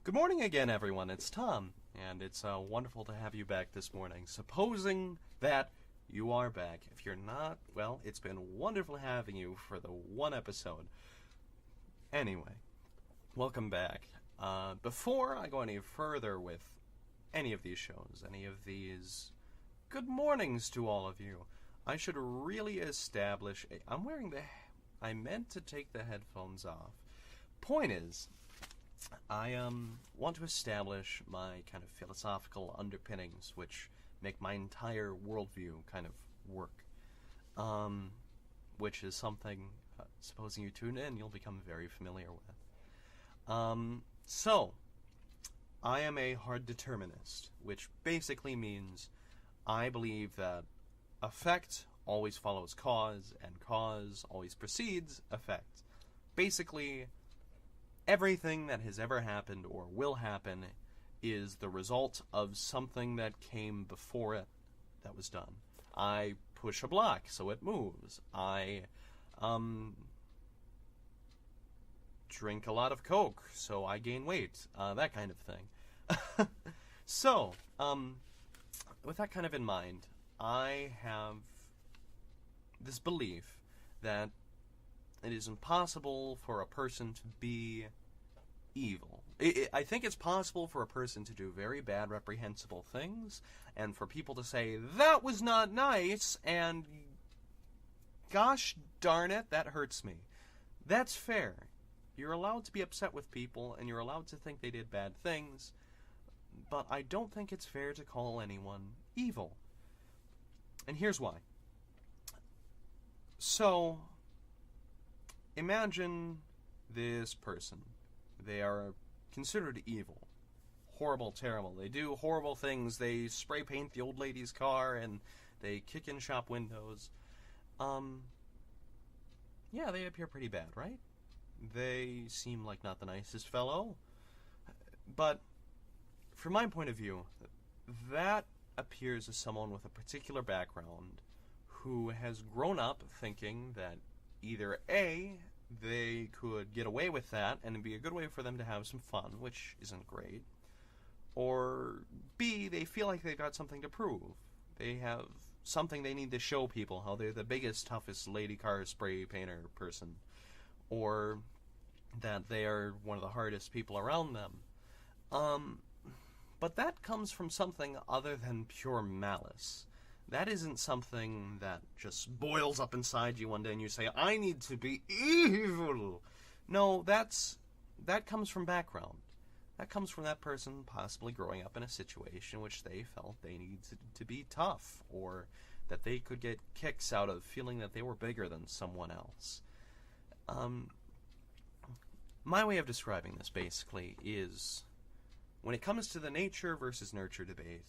Good morning again, everyone. It's Tom, and it's wonderful to have you back this morning. Supposing that you are back. If you're not, well, it's been wonderful having you for the one episode. Anyway, welcome back. Before I go any further with any of these shows, any of these good mornings to all of you, I should really establish... I meant to take the headphones off. Point is, I want to establish my kind of philosophical underpinnings, which make my entire worldview kind of work. Which is something, supposing you tune in, you'll become very familiar with. So, I am a hard determinist, which basically means I believe that effect always follows cause, and cause always precedes effect. Basically, everything that has ever happened or will happen is the result of something that came before it that was done. I push a block, so it moves. I drink a lot of Coke, so I gain weight. That kind of thing. So, with that kind of in mind, I have this belief that it is impossible for a person to be evil. I think it's possible for a person to do very bad, reprehensible things, and for people to say, that was not nice, and gosh darn it, that hurts me. That's fair. You're allowed to be upset with people, and you're allowed to think they did bad things, but I don't think it's fair to call anyone evil. And here's why. So, imagine this person. They are considered evil. Horrible, terrible. They do horrible things. They spray paint the old lady's car, and they kick in shop windows. Yeah, they appear pretty bad, right? They seem like not the nicest fellow. But, from my point of view, that appears as someone with a particular background who has grown up thinking that either A, they could get away with that and it'd be a good way for them to have some fun, which isn't great, or B, they feel like they've got something to prove. They have something they need to show people, how they're the biggest, toughest lady car spray painter person, or that they are one of the hardest people around them. But that comes from something other than pure malice. That isn't something that just boils up inside you one day and you say, I need to be evil. No, that comes from background. That comes from that person possibly growing up in a situation in which they felt they needed to be tough, or that they could get kicks out of feeling that they were bigger than someone else. My way of describing this, basically, is when it comes to the nature versus nurture debate,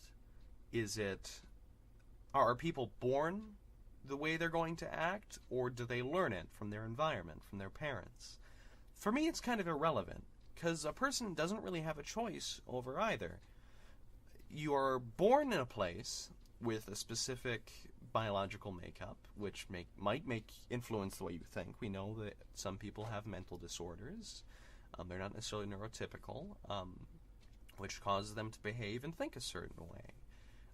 are people born the way they're going to act, or do they learn it from their environment, from their parents? For me, it's kind of irrelevant, because a person doesn't really have a choice over either. You are born in a place with a specific biological makeup, which might influence the way you think. We know that some people have mental disorders. They're not necessarily neurotypical, which causes them to behave and think a certain way.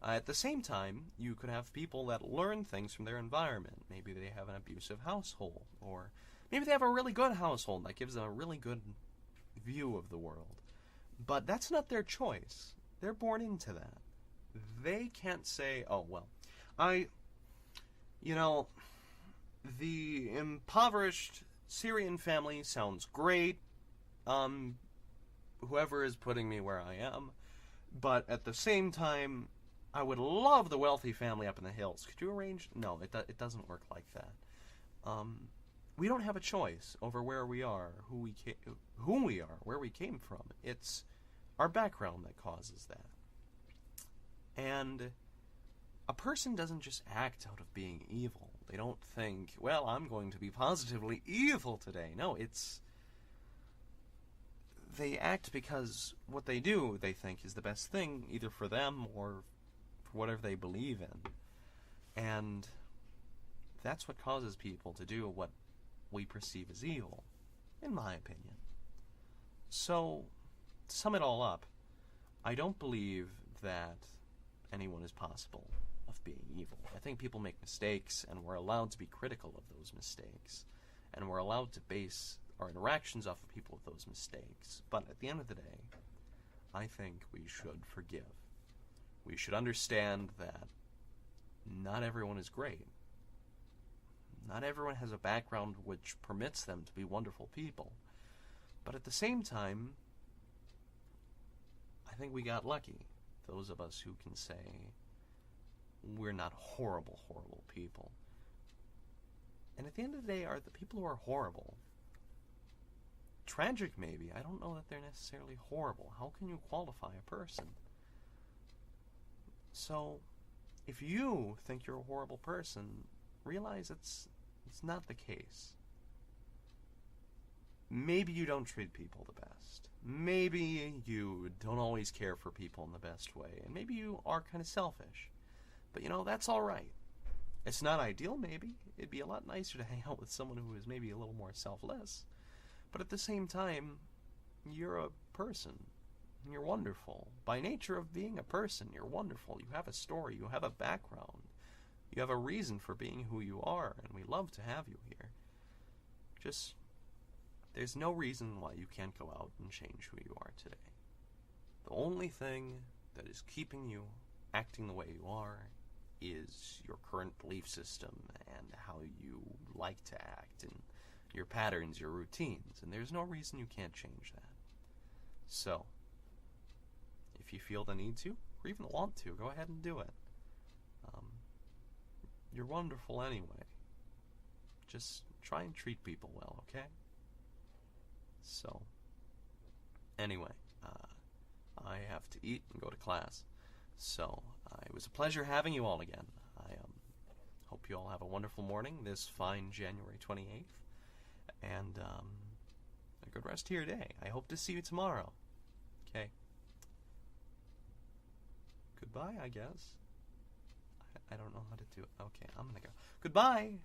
At the same time, you could have people that learn things from their environment. Maybe they have an abusive household, or maybe they have a really good household that gives them a really good view of the world. But that's not their choice. They're born into that. They can't say, oh, well, the impoverished Syrian family sounds great. Whoever is putting me where I am. But at the same time, I would love the wealthy family up in the hills. Could you arrange? No, it doesn't work like that. We don't have a choice over where we are, who we are, where we came from. It's our background that causes that. And a person doesn't just act out of being evil. They don't think, well, I'm going to be positively evil today. No, they act because what they do, they think, is the best thing, either for them or for whatever they believe in. And that's what causes people to do what we perceive as evil, in my opinion. So, to sum it all up, I don't believe that anyone is possible of being evil. I think people make mistakes, and we're allowed to be critical of those mistakes, and we're allowed to base our interactions off of people with those mistakes. But at the end of the day, I think we should forgive. We should understand that not everyone is great. Not everyone has a background which permits them to be wonderful people. But at the same time, I think we got lucky. Those of us who can say we're not horrible, horrible people. And at the end of the day, are the people who are horrible tragic? Maybe. I don't know that they're necessarily horrible. How can you qualify a person? So, if you think you're a horrible person, realize it's not the case. Maybe you don't treat people the best. Maybe you don't always care for people in the best way. And maybe you are kind of selfish. But, that's all right. It's not ideal, maybe. It'd be a lot nicer to hang out with someone who is maybe a little more selfless. But at the same time, you're a person. You're wonderful. By nature of being a person, you're wonderful. You have a story. You have a background. You have a reason for being who you are, and we love to have you here. There's no reason why you can't go out and change who you are today. The only thing that is keeping you acting the way you are is your current belief system and how you like to act and your patterns, your routines, and there's no reason you can't change that. So, if you feel the need to, or even want to, go ahead and do it. You're wonderful anyway. Just try and treat people well, okay? So, anyway, I have to eat and go to class. So, it was a pleasure having you all again. I hope you all have a wonderful morning this fine January 28th. And a good rest of your day. I hope to see you tomorrow. Okay. Goodbye, I guess. I don't know how to do it. Okay, I'm gonna go. Goodbye!